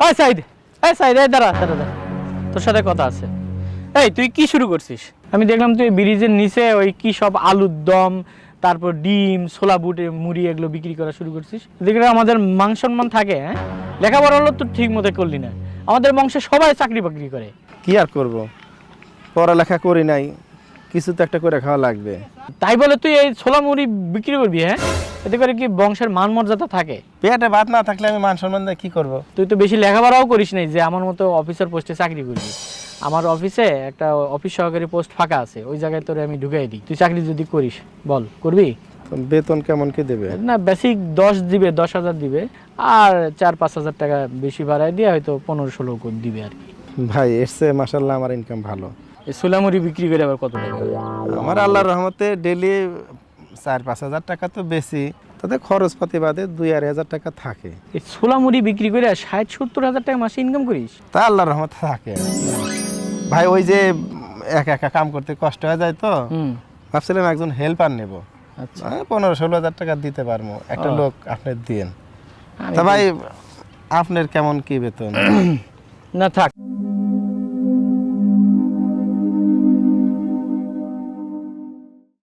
এই সাইদ, এই সাইদ, এই দাঁড়া দাঁড়া দাঁড়া, তোর সাথে কথা আছে। এই তুই কি শুরু করছিস? আমি দেখলাম তুই ব্রিজের নিচে ওই কি সব আলুর দম, তারপর ডিম, ছোলা বুটে মুড়ি এগুলো বিক্রি করা শুরু করছিস। দেখলে আমাদের মান সম্মান থাকে, হ্যাঁ? লেখাপড়া হলো তুই ঠিক মতো করলি না। আমাদের বংশে সবাই চাকরি বাকরি করে। কি আর করব, পড়ালেখা করি নাই, কিছু তো একটা করে খাওয়া লাগবে। তাই বলে তুই এই ছোলা মুড়ি বিক্রি করবি, হ্যাঁ? এতে করে কি বংশের মান মর্যাদা থাকে? পেটে ভাত না থাকলে আমি মান সম্মান দিয়ে কি করব? তুই তো বেশি লেখাপড়াও করিস নাই যে আমার মতো অফিসার পোস্টে চাকরি করবি। আমার অফিসে একটা অফিস সহকারী পোস্ট ফাঁকা আছে, ওই জায়গায় তোরে আমি ঢুকাই দিই। তুই চাকরি যদি করিস, বল করবি? তো বেতন কেমন কি দেবে? না, বেসিক 10 দিবে, 10,000 দিবে, আর 4-5 হাজার টাকা বেশি বাড়ায় দিয়ে হয়তো 15-16 করে দিবে আর কি। ভাই এর চেয়ে মাশাআল্লাহ আমার ইনকাম ভালো। এই সোলামুড়ি বিক্রি করে আবার কত টাকা? আমার আল্লাহর রহমতে ডেলি 4-5 হাজার টাকা তো বেশি, তাতে খরচপাতি বাদে 2-2,500 টাকা থাকে। এই সোলামুড়ি বিক্রি করে 60-70 হাজার টাকা মাসে ইনকাম করিস? তা আল্লাহর রহমতে থাকে। ভাই ওই যে একা একা কাম করতে কষ্ট হয়ে যায় তো, ভাবছিলাম একজন হেল্পার নেব। আচ্ছা, 15-16 হাজার টাকা দিতে পারবো, একটা ও। লোক আপনি দিন। আমি তা ভাই আপনার কেমন কি বেতন? না থাক,